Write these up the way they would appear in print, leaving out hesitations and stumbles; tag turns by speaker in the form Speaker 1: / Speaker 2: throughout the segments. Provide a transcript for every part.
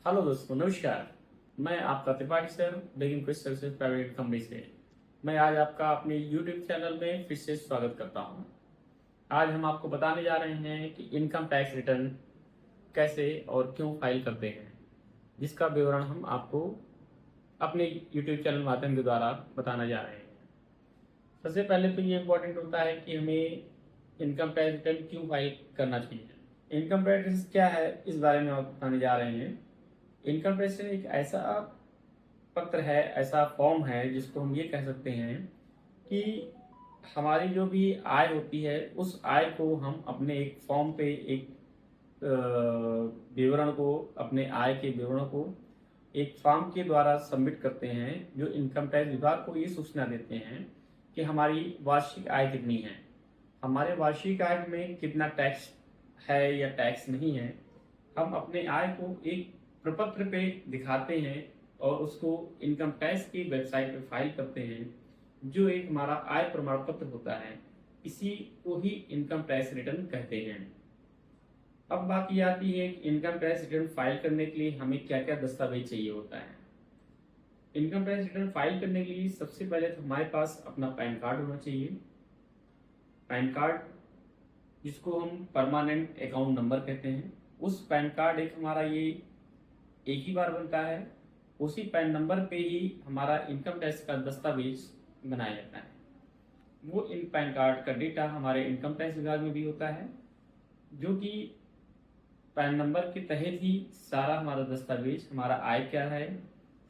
Speaker 1: Hello दोस्तों, नमस्कार। मैं आपका Tripathi sir, begging quiz services private company से। मैं आज आपका अपने यूट्यूब चैनल में फिर से स्वागत करता हूं। आज हम आपको बताने जा रहे हैं कि इनकम टैक्स रिटर्न कैसे और क्यों फाइल करते हैं, जिसका विवरण हम आपको अपने यूट्यूब चैनल माध्यम के द्वारा बताने जा रहे हैं। सबसे पहले तो ये इम्पोर्टेंट होता है कि हमें इनकम टैक्स रिटर्न क्यों फाइल करना चाहिए। इनकम टैक्स क्या है, इस बारे में आप बताने जा रहे हैं। इनकम टैक्स एक ऐसा पत्र है, ऐसा फॉर्म है जिसको हम ये कह सकते हैं कि हमारी जो भी आय होती है उस आय को हम अपने एक फॉर्म पे एक विवरण को, अपने आय के विवरण को एक फॉर्म के द्वारा सबमिट करते हैं, जो इनकम टैक्स विभाग को ये सूचना देते हैं कि हमारी वार्षिक आय कितनी है, हमारे वार्षिक आय में कितना टैक्स है या टैक्स नहीं है। हम अपने आय को एक प्रपत्र पे दिखाते हैं और उसको इनकम टैक्स की वेबसाइट पे फाइल करते हैं, जो एक हमारा आय प्रमाण पत्र होता है। इसी को ही इनकम टैक्स रिटर्न कहते हैं। अब बात ये आती है कि इनकम टैक्स रिटर्न फाइल करने के लिए हमें क्या क्या दस्तावेज चाहिए होता है। इनकम टैक्स रिटर्न फाइल करने के लिए सबसे पहले तो हमारे पास अपना पैन कार्ड होना चाहिए। पैन कार्ड, जिसको हम परमानेंट अकाउंट नंबर कहते हैं, उस पैन कार्ड एक हमारा ये एक ही बार बनता है। उसी पैन नंबर पे ही हमारा इनकम टैक्स का दस्तावेज बनाया जाता है। वो इन पैन कार्ड का डेटा हमारे इनकम टैक्स विभाग में भी होता है, जो कि पैन नंबर के तहत ही सारा हमारा दस्तावेज, हमारा आय क्या है,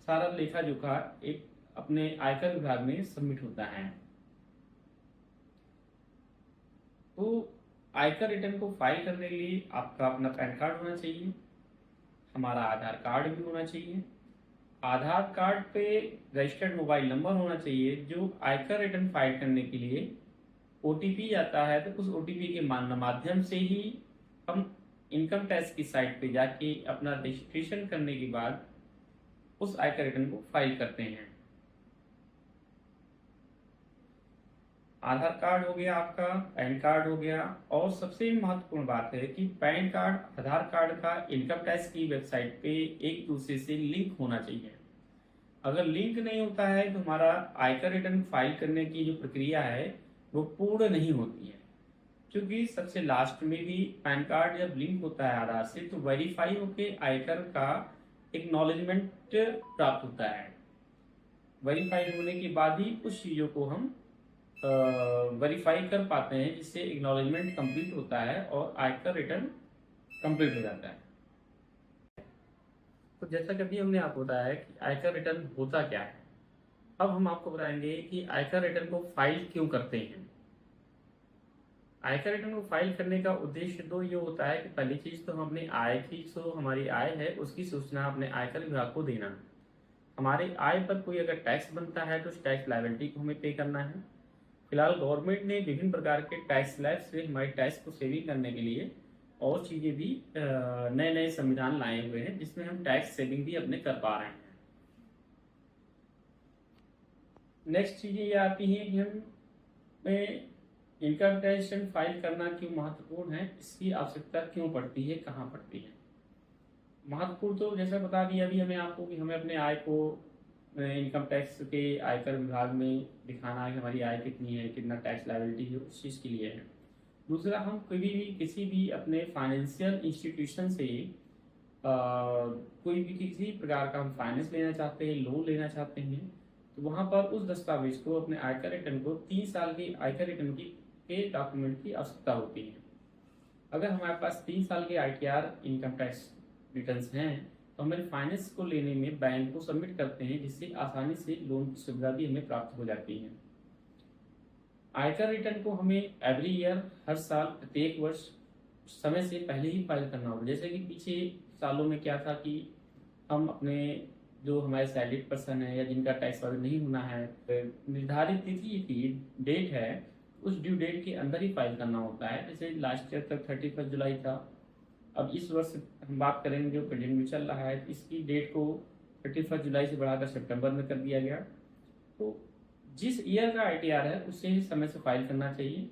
Speaker 1: सारा लेखा जोखा एक अपने आयकर विभाग में सबमिट होता है। तो आयकर रिटर्न को फाइल करने के लिए आपका अपना पैन कार्ड होना चाहिए, हमारा आधार कार्ड भी होना चाहिए। आधार कार्ड पे रजिस्टर्ड मोबाइल नंबर होना चाहिए, जो आयकर रिटर्न फाइल करने के लिए ओटीपी आता है, तो उस ओटीपी के माध्यम से ही हम इनकम टैक्स की साइट पे जाके अपना रजिस्ट्रेशन करने के बाद उस आयकर रिटर्न को फाइल करते हैं। आधार कार्ड हो गया आपका, पैन कार्ड हो गया, और सबसे महत्वपूर्ण बात है कि पैन कार्ड, आधार कार्ड का इनकम टैक्स की वेबसाइट पे एक दूसरे से लिंक होना चाहिए। अगर लिंक नहीं होता है तो हमारा आयकर रिटर्न फाइल करने की जो प्रक्रिया है वो पूर्ण नहीं होती है। क्योंकि सबसे लास्ट में भी पैन कार्ड जब लिंक होता है आधार से, तो वेरीफाई होके आयकर का एक्नॉलेजमेंट प्राप्त होता है। वेरीफाई होने के बाद ही कुछ चीज़ों को हम वेरीफाई कर पाते हैं, जिससे एक्नॉलेजमेंट कंप्लीट होता है और आयकर रिटर्न कंप्लीट हो जाता है। तो जैसा कि अभी हमने आपको बताया कि आयकर रिटर्न होता क्या है, अब हम आपको बताएंगे कि आयकर रिटर्न को फाइल क्यों करते हैं। आयकर रिटर्न को फाइल करने का उद्देश्य तो ये होता है कि पहली चीज तो हम अपने आय की, जो हमारी आय है उसकी सूचना अपने आयकर विभाग को देना। हमारे आय पर कोई अगर टैक्स बनता है तो उस टैक्स लायबिलिटी को हमें पे करना है। फिलहाल गवर्नमेंट ने विभिन्न प्रकार के टैक्स स्लैब से हमारे टैक्स को सेविंग करने के लिए और चीज़ें भी नए नए संविधान लाए हुए हैं, जिसमें हम टैक्स सेविंग भी अपने कर पा रहे हैं। नेक्स्ट चीज़ें ये आती हैं कि हमें इनकम टैक्स रिटर्न फाइल करना क्यों महत्वपूर्ण है, इसकी आवश्यकता क्यों पड़ती है, कहाँ पड़ती है। महत्वपूर्ण तो जैसा बता दिया अभी हमें आपको कि हमें अपने आय को इनकम टैक्स के आयकर विभाग में दिखाना है कि हमारी आय कितनी है, कितना टैक्स लायबिलिटी है, उस चीज़ के लिए है। दूसरा, हम कभी भी किसी भी अपने फाइनेंशियल इंस्टीट्यूशन से कोई भी किसी प्रकार का हम फाइनेंस लेना चाहते हैं, लोन लेना चाहते हैं, तो वहाँ पर उस दस्तावेज को, अपने आयकर रिटर्न को 3 साल की आयकर रिटर्न की के डॉक्यूमेंट की आवश्यकता होती है। अगर हमारे पास 3 साल के आईटीआर इनकम टैक्स रिटर्न्स हैं तो हमें फाइनेंस को लेने में बैंक को सबमिट करते हैं, जिससे आसानी से लोन की सुविधा भी हमें प्राप्त हो जाती है। आयकर रिटर्न को हमें एवरी ईयर, हर साल, प्रत्येक वर्ष समय से पहले ही फाइल करना होगा। जैसे कि पीछे सालों में क्या था कि हम अपने जो हमारे सैलरीड पर्सन है या जिनका टैक्स वाले नहीं होना है, निर्धारित तिथि थी, डेट है, उस ड्यू डेट के अंदर ही फाइल करना होता है। जैसे लास्ट ईयर तक 31 जुलाई था, अब इस वर्ष हम बात करेंगे जो प्रेजेंट में चल रहा है, इसकी डेट को 31 जुलाई से बढ़ाकर सितंबर में कर दिया गया। तो जिस ईयर का आईटीआर है उससे ही समय से फाइल करना चाहिए,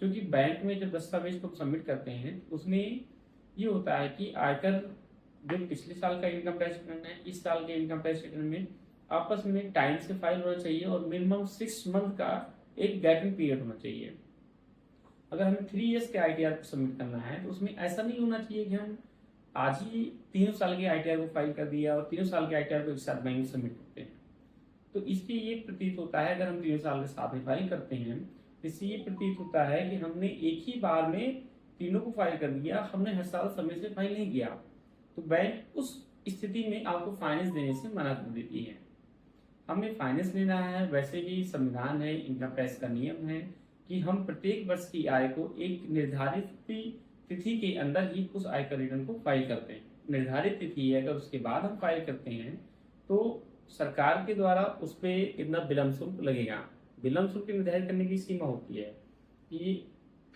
Speaker 1: क्योंकि बैंक में जब दस्तावेज को सबमिट करते हैं उसमें ये होता है कि आयकर जो पिछले साल का इनकम टैक्स रिटर्न है, इस साल के इनकम टैक्स रिटर्न में आपस में टाइम से फाइल होना चाहिए और मिनिमम 6 मंथ का एक गैपिंग पीरियड होना चाहिए। अगर हमें 3 ईयर्स के आईटीआर को सबमिट करना है तो उसमें ऐसा नहीं होना चाहिए कि हम आज ही 3 साल के आईटीआर को फाइल कर दिया और 3 साल के आईटीआर को एक साथ बैंक में सबमिट करते हैं। तो इससे ये प्रतीत होता है, अगर हम 3 साल के साथ में फाइल करते हैं तो इससे ये प्रतीत होता है कि हमने एक ही बार में तीनों को फाइल कर दिया, हमने हर साल समय से फाइल नहीं किया। तो बैंक उस स्थिति में आपको फाइनेंस देने से मना कर देती है। हमें फाइनेंस लेना है, वैसे भी संविधान है, इनकम टैक्स का नियम है कि हम प्रत्येक वर्ष की आय को एक निर्धारित तिथि के अंदर ही उस आयकर रिटर्न को फाइल करते हैं। निर्धारित तिथि है, अगर उसके बाद हम फाइल करते हैं तो सरकार के द्वारा उस पर कितना विलम्ब शुल्क लगेगा। विलम्ब शुल्क निर्धारित करने की सीमा होती है कि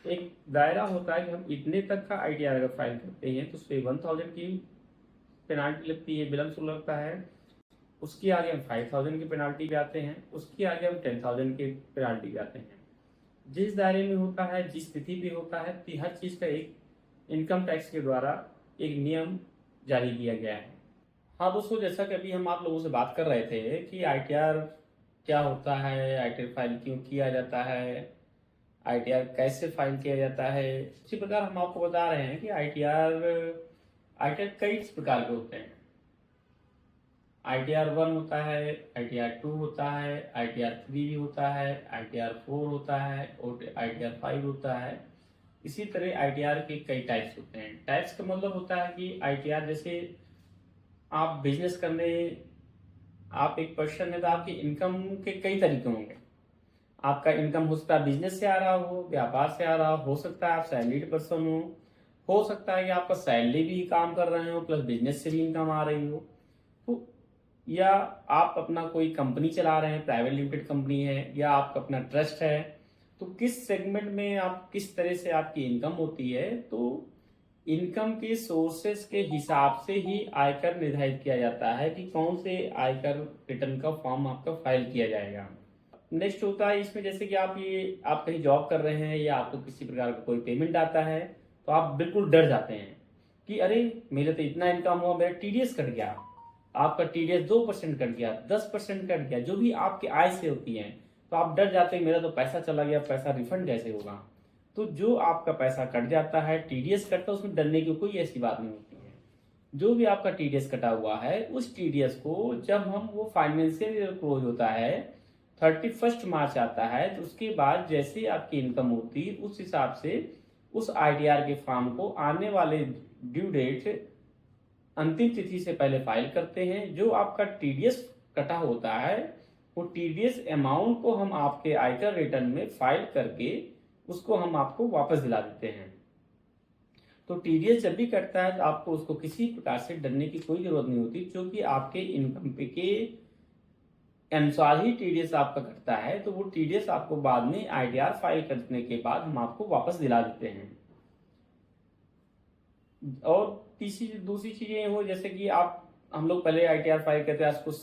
Speaker 1: एक दायरा होता है कि हम इतने तक का आईटीआर अगर फाइल करते हैं तो उस पर 1000 की पेनाल्टी लगती है, विलम्ब शुल्क लगता है। उसके आगे हम 5000 की पेनाल्टी पे आते हैं, उसके आगे हम 10,000 की पेनाल्टी पे आते हैं। जिस दायरे में होता है, जिस तिथि पे होता है, हर चीज़ का एक इनकम टैक्स के द्वारा एक नियम जारी किया गया है। हाँ दोस्तों, जैसा कि अभी हम आप लोगों से बात कर रहे थे कि आईटीआर क्या होता है, आईटीआर फाइल क्यों किया जाता है, आईटीआर कैसे फाइल किया जाता है, इसी प्रकार हम आपको बता रहे हैं कि आईटीआर कई प्रकार के होते हैं। आईटीआर 1 होता है, आईटीआर 2 होता है, आईटीआर 3 भी होता है, आईटीआर 4 होता है और आईटीआर 5 होता है। इसी तरह आईटीआर के कई टाइप्स होते हैं। टाइप्स का मतलब होता है कि आईटीआर जैसे आप बिजनेस करने, आप एक पर्सन है तो आपकी इनकम के कई तरीके होंगे। आपका इनकम हो सकता है बिजनेस से आ रहा हो, व्यापार से आ रहा हो सकता है आप सैलरीड पर्सन हो सकता है कि आपका सैलरी भी काम कर रहे हो प्लस बिजनेस से भी इनकम आ रही हो, तो या आप अपना कोई कंपनी चला रहे हैं, प्राइवेट लिमिटेड कंपनी है या आपका अपना ट्रस्ट है, तो किस सेगमेंट में आप किस तरह से आपकी इनकम होती है, तो इनकम के सोर्सेस के हिसाब से ही आयकर निर्धारित किया जाता है कि कौन से आयकर रिटर्न का फॉर्म आपका फाइल किया जाएगा। नेक्स्ट होता है इसमें, जैसे कि आप कहीं जॉब कर रहे हैं या आपको किसी प्रकार का कोई पेमेंट आता है तो आप बिल्कुल डर जाते हैं कि अरे मेरे तो इतना इनकम हुआ, मेरा टीडीएस कट गया। आपका टीडीएस 2% कट गया, 10% कट गया, जो भी आपकी आय से होती है, तो आप डर जाते हैं मेरा तो पैसा चला गया, पैसा रिफंड कैसे होगा। तो जो आपका पैसा कट जाता है, टीडीएस कटता है, उसमें डरने की कोई ऐसी बात नहीं होती है। जो भी आपका टीडीएस कटा हुआ है उस टीडीएस को जब हम वो फाइनेंशियल ईयर क्लोज होता है 31 मार्च आता है, तो उसके बाद जैसे आपकी इनकम होती है उस हिसाब से उस आईटीआर के फॉर्म को आने वाले ड्यू डेट अंतिम तिथि से पहले फाइल करते हैं। जो आपका टीडीएस कटा होता है वो टीडीएस अमाउंट को हम आपके आयकर रिटर्न में फाइल करके उसको हम आपको वापस दिला देते हैं। तो टीडीएस जब भी कटता है तो आपको उसको किसी प्रकार से डरने की कोई जरूरत नहीं होती, क्योंकि आपके इनकम पे के अनुसार ही टीडीएस आपका कटता है। तो वो टीडीएस आपको बाद में आईटीआर फाइल करने के बाद हम आपको वापस दिला देते हैं। और दूसरी चीजें हो, जैसे कि हम लोग पहले आईटीआर फाइल करते हैं, आज कुछ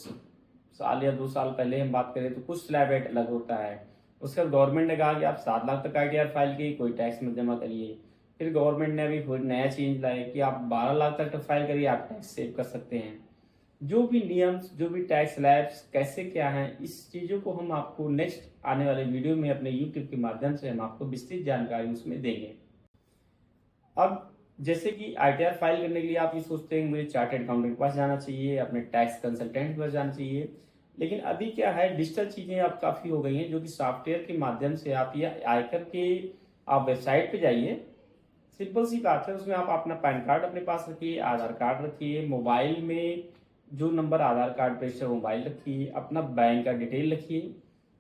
Speaker 1: साल या 2 साल पहले हम बात करें तो कुछ स्लैब रेट अलग होता है। उसके बाद गवर्नमेंट ने कहा कि आप 7 लाख तक आईटीआर फाइल की कोई टैक्स मत जमा करिए। फिर गवर्नमेंट ने अभी नया चेंज लाया कि आप 12 लाख तक फाइल करिए, आप टैक्स सेव कर सकते हैं। जो भी नियम्स, जो भी टैक्स स्लैब्स कैसे क्या है, इस चीज़ों को हम आपको नेक्स्ट आने वाले वीडियो में अपने यूट्यूब के माध्यम से हम आपको विस्तृत जानकारी उसमें देंगे। अब जैसे कि आईटीआर फाइल करने के लिए आप ये सोचते हैं मुझे चार्टर्ड अकाउंटेंट के पास जाना चाहिए, अपने टैक्स कंसल्टेंट के पास जाना चाहिए, लेकिन अभी क्या है डिजिटल चीज़ें अब काफ़ी हो गई हैं, जो कि सॉफ्टवेयर के माध्यम से आप या आयकर के आप वेबसाइट पे जाइए, सिंपल सी बात है, उसमें आप अपना पैन कार्ड अपने पास रखिए, आधार कार्ड रखिए, मोबाइल में जो नंबर आधार कार्ड पे से मोबाइल रखिए, अपना बैंक का डिटेल रखिए,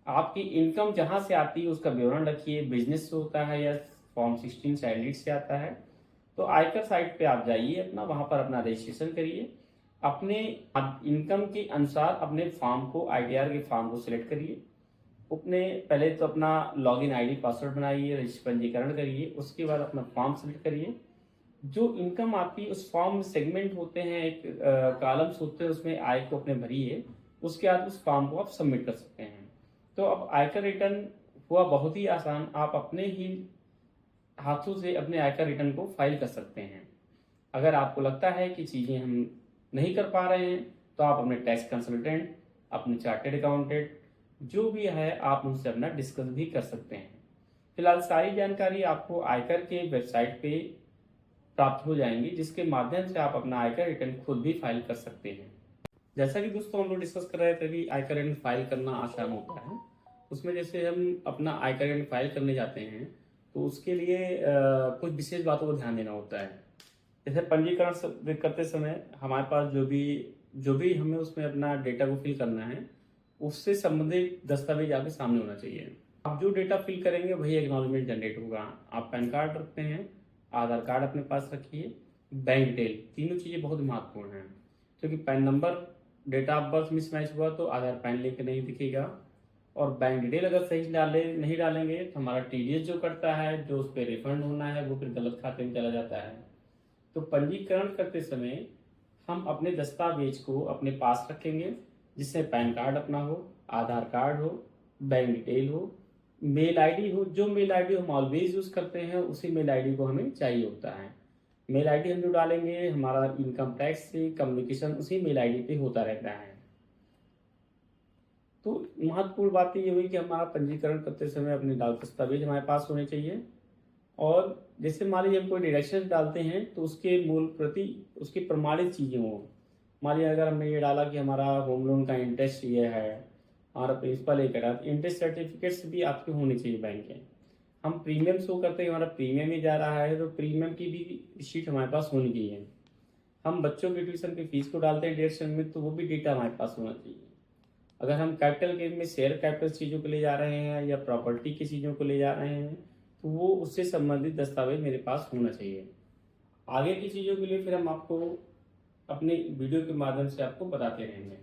Speaker 1: आपकी इनकम जहाँ से आती है उसका विवरण रखिए, बिजनेस से होता है या फॉर्म 16 सैलरी से आता है, तो आयकर साइट पे आप जाइए, अपना वहाँ पर अपना रजिस्ट्रेशन करिए, अपने इनकम के अनुसार अपने फॉर्म को, आईटीआर के फॉर्म को सिलेक्ट करिए। अपने पहले तो अपना लॉगिन आईडी पासवर्ड बनाइए, रजिस्टर पंजीकरण करिए, उसके बाद अपना फॉर्म सिलेक्ट करिए। जो इनकम आपकी उस फॉर्म में सेगमेंट होते हैं, एक कॉलम्स होते हैं, उसमें आय को अपने भरिए, उसके बाद उस फॉर्म को आप सबमिट कर सकते हैं। तो अब आयकर रिटर्न हुआ बहुत ही आसान, आप अपने ही हाथों से अपने आयकर रिटर्न को फाइल कर सकते हैं। अगर आपको लगता है कि चीज़ें हम नहीं कर पा रहे हैं तो आप अपने टैक्स कंसल्टेंट, अपने चार्टेड अकाउंटेंट जो भी है आप उनसे अपना डिस्कस भी कर सकते हैं। फिलहाल सारी जानकारी आपको आयकर के वेबसाइट पे प्राप्त हो जाएंगी, जिसके माध्यम से आप अपना आयकर रिटर्न खुद भी फाइल कर सकते हैं। जैसा कि दोस्तों हम लोग डिस्कस कर रहे थे कि आयकर रिटर्न फाइल करना आसान होता है। उसमें जैसे हम अपना आयकर रिटर्न फाइल करने जाते हैं तो उसके लिए कुछ विशेष बातों को ध्यान देना होता है। जैसे पंजीकरण करते समय हमारे पास जो भी हमें उसमें अपना डेटा को फिल करना है उससे संबंधित दस्तावेज आपके सामने होना चाहिए। आप जो डेटा फिल करेंगे वही एक्नॉलेजमेंट जनरेट होगा। आप पैन कार्ड रखते हैं, आधार कार्ड अपने पास रखिए, बैंक डिटेल, तीनों चीज़ें बहुत महत्वपूर्ण हैं। क्योंकि PAN number, date of birth mismatch हुआ तो आधार पैन लिंक नहीं दिखेगा, और बैंक डिटेल अगर सही नहीं डालेंगे तो हमारा टीडीएस जो कटता है, जो उस पर रिफंड होना है, वो फिर गलत खाते में चला जाता है। तो पंजीकरण करते समय हम अपने दस्तावेज को अपने पास रखेंगे, जिसमें पैन कार्ड अपना हो, आधार कार्ड हो, बैंक डिटेल हो, मेल आईडी हो। जो मेल आईडी हम ऑलवेज यूज़ करते हैं उसी मेल आईडी को हमें चाहिए होता है। मेल आईडी हम जो डालेंगे हमारा इनकम टैक्स से कम्युनिकेशन उसी मेल आईडी पे होता रहता है। तो महत्वपूर्ण बात ये हुई कि हमारा पंजीकरण करते समय अपने दस्तावेज हमारे पास होने चाहिए। और जैसे मान लीजिए हम कोई डिडक्शन डालते हैं तो उसके मूल प्रति उसकी प्रमाणित चीज़ें हों। मान लीजिए अगर हमने ये डाला कि हमारा होम लोन का इंटरेस्ट ये है, हमारा प्रिंसिपल ये करा, तो इंटरेस्ट सर्टिफिकेट्स भी आपके होने चाहिए बैंक के। हम प्रीमियम शो करते हैं, हमारा प्रीमियम ही जा रहा है तो प्रीमियम की भी शीट हमारे पास होनी चाहिए। हम बच्चों की ट्यूशन की फीस को डालते हैं डिडक्शन में, तो वो भी डेटा हमारे पास होना चाहिए। अगर हम कैपिटल गेन में शेयर कैपिटल चीज़ों को ले जा रहे हैं या प्रॉपर्टी की चीज़ों को ले जा रहे हैं तो वो उससे संबंधित दस्तावेज मेरे पास होना चाहिए। आगे की चीज़ों के लिए फिर हम आपको अपने वीडियो के माध्यम से आपको बताते रहेंगे।